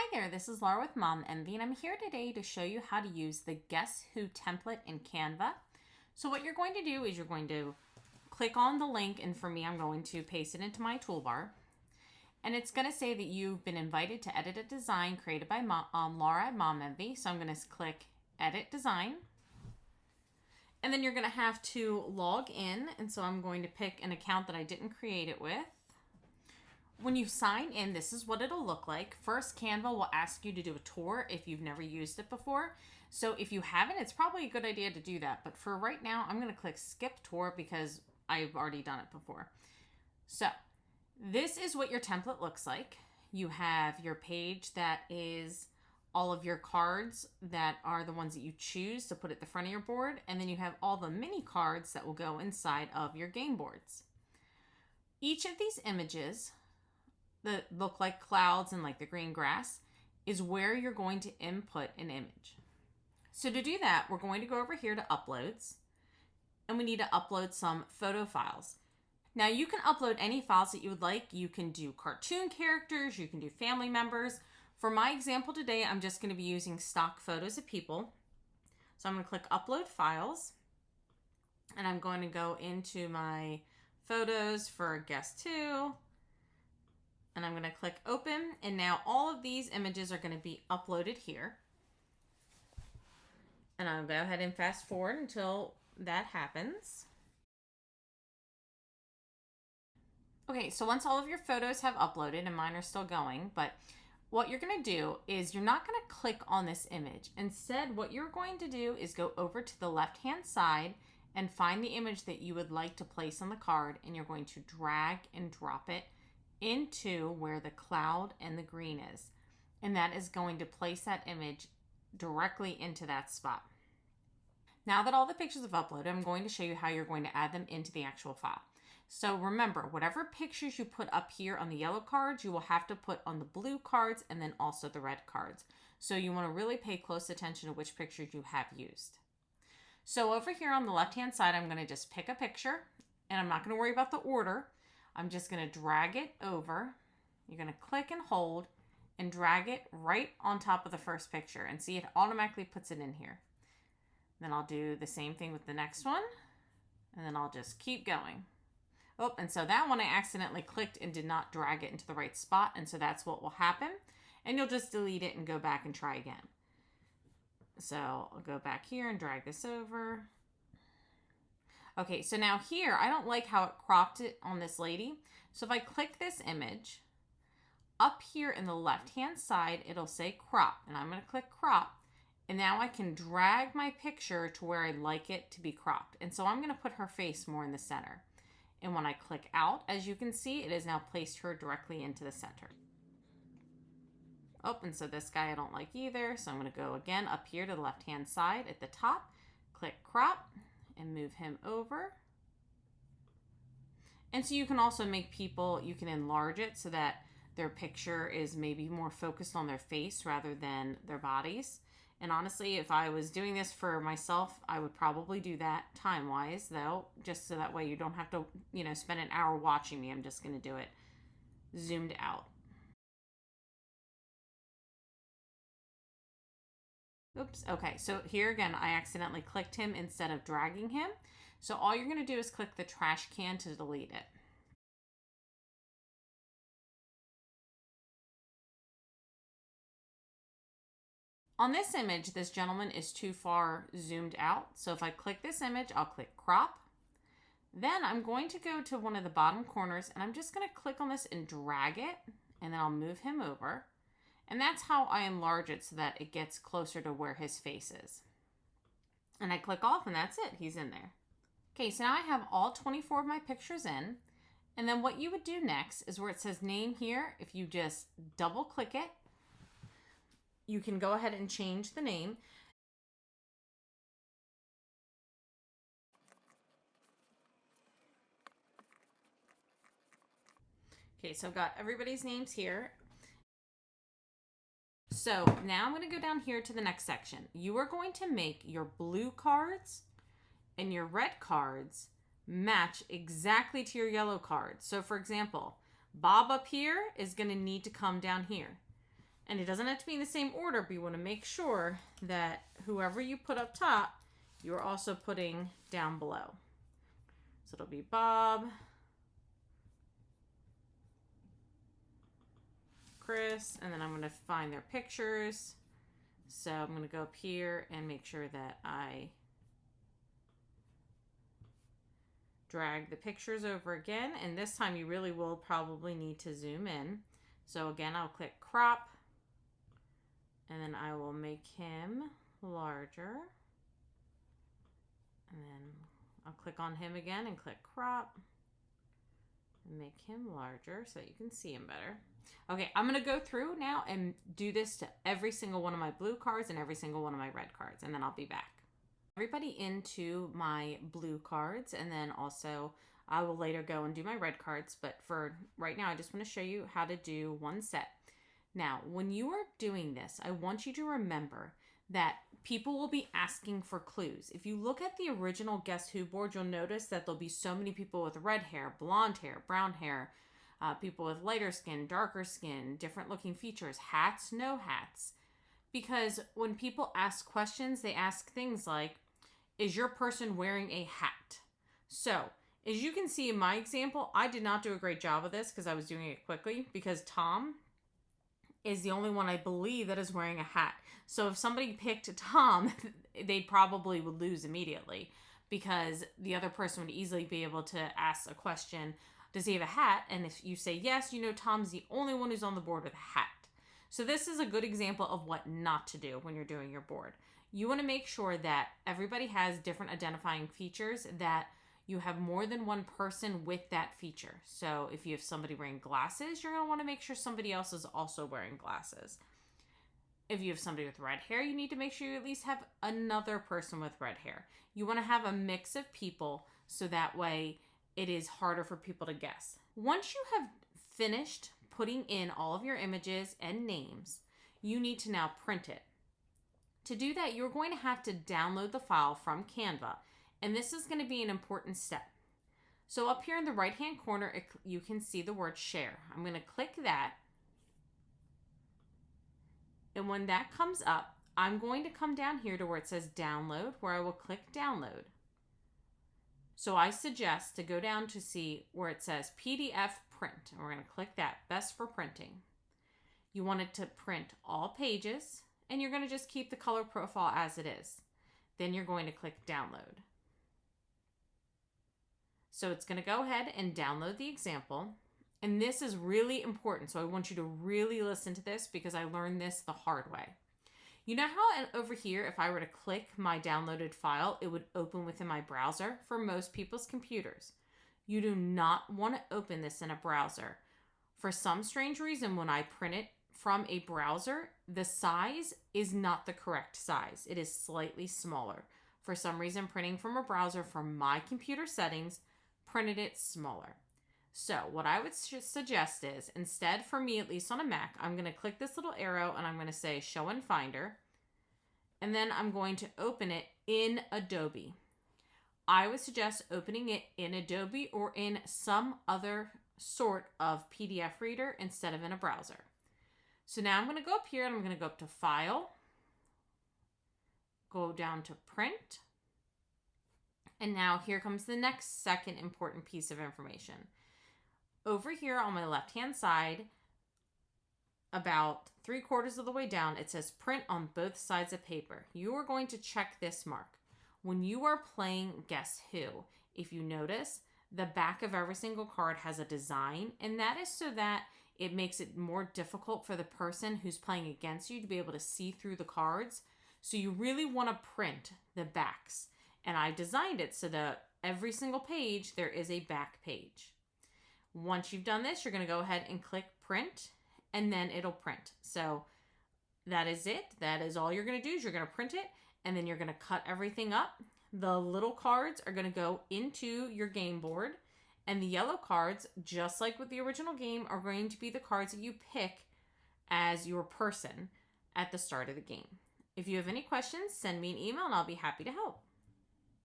Hi there, this is Laura with Mom Envy, and I'm here today to show you how to use the Guess Who template in Canva. So what you're going to do is you're going to click on the link, and for me, I'm going to paste it into my toolbar. And it's going to say that you've been invited to edit a design created by Laura at Mom Envy. So I'm going to click Edit Design. And then you're going to have to log in, and so I'm going to pick an account that I didn't create it with. When you sign in, this is what it'll look like. First, Canva will ask you to do a tour if you've never used it before. So if you haven't, it's probably a good idea to do that. But for right now, I'm going to click Skip Tour because I've already done it before. So this is what your template looks like. You have your page that is all of your cards that are the ones that you choose to put at the front of your board. And then you have all the mini cards that will go inside of your game boards. Each of these images that look like clouds and like the green grass is where you're going to input an image. So to do that, we're going to go over here to Uploads, and we need to upload some photo files. Now you can upload any files that you would like. You can do cartoon characters, you can do family members. For my example today, I'm just going to be using stock photos of people. So I'm going to click Upload Files, and I'm going to go into my photos for Guest 2. And I'm going to click Open, and now all of these images are going to be uploaded here. And I'll go ahead and fast forward until that happens. Okay, so once all of your photos have uploaded, and mine are still going, but what you're going to do is you're not going to click on this image. Instead, what you're going to do is go over to the left-hand side and find the image that you would like to place on the card, and you're going to drag and drop it into where the cloud and the green is. And that is going to place that image directly into that spot. Now that all the pictures have uploaded, I'm going to show you how you're going to add them into the actual file. So remember, whatever pictures you put up here on the yellow cards, you will have to put on the blue cards and then also the red cards. So you want to really pay close attention to which pictures you have used. So over here on the left-hand side, I'm going to just pick a picture, and I'm not going to worry about the order. I'm just going to drag it over. You're going to click and hold and drag it right on top of the first picture, and see, it automatically puts it in here. Then I'll do the same thing with the next one, and then I'll just keep going. Oh, and so that one I accidentally clicked and did not drag it into the right spot, and so that's what will happen. And you'll just delete it and go back and try again. So I'll go back here and drag this over. Okay, so now here, I don't like how it cropped it on this lady. So if I click this image, up here in the left-hand side, it'll say crop, and I'm going to click crop. And now I can drag my picture to where I'd like it to be cropped. And so I'm going to put her face more in the center. And when I click out, as you can see, it has now placed her directly into the center. Oh, and so this guy I don't like either. So I'm going to go again up here to the left-hand side at the top, click crop, and move him over. And so you can also make people, you can enlarge it so that their picture is maybe more focused on their face rather than their bodies. And honestly, if I was doing this for myself, I would probably do that time-wise, though, just so that way you don't have to, spend an hour watching me. I'm just going to do it zoomed out. Oops, okay, so here again, I accidentally clicked him instead of dragging him. So all you're going to do is click the trash can to delete it. On this image, this gentleman is too far zoomed out. So if I click this image, I'll click crop. Then I'm going to go to one of the bottom corners, and I'm just going to click on this and drag it, and then I'll move him over. And that's how I enlarge it so that it gets closer to where his face is. And I click off, and that's it. He's in there. Okay, so now I have all 24 of my pictures in. And then what you would do next is where it says name here, if you just double click it, you can go ahead and change the name. Okay, so I've got everybody's names here. So now I'm going to go down here to the next section. You are going to make your blue cards and your red cards match exactly to your yellow cards. So for example, Bob up here is going to need to come down here. And it doesn't have to be in the same order, but you want to make sure that whoever you put up top, you're also putting down below. So it'll be Bob, Chris, and then I'm going to find their pictures. So I'm going to go up here and make sure that I drag the pictures over again. And this time you really will probably need to zoom in. So again, I'll click crop. And then I will make him larger. And then I'll click on him again and click crop. And make him larger so that you can see him better. Okay, I'm going to go through now and do this to every single one of my blue cards and every single one of my red cards. And then I'll be back. Everybody into my blue cards. And then also I will later go and do my red cards. But for right now, I just want to show you how to do one set. Now, when you are doing this, I want you to remember that people will be asking for clues. If you look at the original Guess Who board, you'll notice that there'll be so many people with red hair, blonde hair, brown hair, people with lighter skin, darker skin, different looking features, hats, no hats. Because when people ask questions, they ask things like, is your person wearing a hat? So, as you can see in my example, I did not do a great job of this because I was doing it quickly, because Tom is the only one I believe that is wearing a hat. So if somebody picked Tom, they probably would lose immediately, because the other person would easily be able to ask a question, does he have a hat? And if you say yes, you know Tom's the only one who's on the board with a hat. So this is a good example of what not to do when you're doing your board. You want to make sure that everybody has different identifying features, that you have more than one person with that feature. So if you have somebody wearing glasses, you're going to want to make sure somebody else is also wearing glasses. If you have somebody with red hair, you need to make sure you at least have another person with red hair. You want to have a mix of people so that way it is harder for people to guess. Once you have finished putting in all of your images and names, you need to now print it. To do that, you're going to have to download the file from Canva. And this is going to be an important step. So up here in the right-hand corner, you can see the word share. I'm going to click that. And when that comes up, I'm going to come down here to where it says download, where I will click download. So I suggest to go down to see where it says PDF print. And we're going to click that, best for printing. You want it to print all pages, and you're going to just keep the color profile as it is. Then you're going to click download. So it's going to go ahead and download the example. And this is really important. So I want you to really listen to this, because I learned this the hard way. You know how over here, if I were to click my downloaded file, it would open within my browser for most people's computers. You do not want to open this in a browser. For some strange reason, when I print it from a browser, the size is not the correct size. It is slightly smaller. For some reason, printing from a browser from my computer settings printed it smaller. So what I would suggest is, instead, for me, at least on a Mac, I'm going to click this little arrow and I'm going to say Show in Finder. And then I'm going to open it in Adobe. I would suggest opening it in Adobe or in some other sort of PDF reader instead of in a browser. So now I'm going to go up here and I'm going to go up to File, go down to Print. And now here comes the next second important piece of information. Over here on my left-hand side, about 3/4 of the way down, it says print on both sides of paper. You are going to check this mark. When you are playing Guess Who, if you notice, the back of every single card has a design, and that is so that it makes it more difficult for the person who's playing against you to be able to see through the cards. So you really want to print the backs. And I designed it so that every single page, there is a back page. Once you've done this, you're going to go ahead and click print, and then it'll print. So that is it. That is all you're going to do, is you're going to print it, and then you're going to cut everything up. The little cards are going to go into your game board, and the yellow cards, just like with the original game, are going to be the cards that you pick as your person at the start of the game. If you have any questions, send me an email and I'll be happy to help.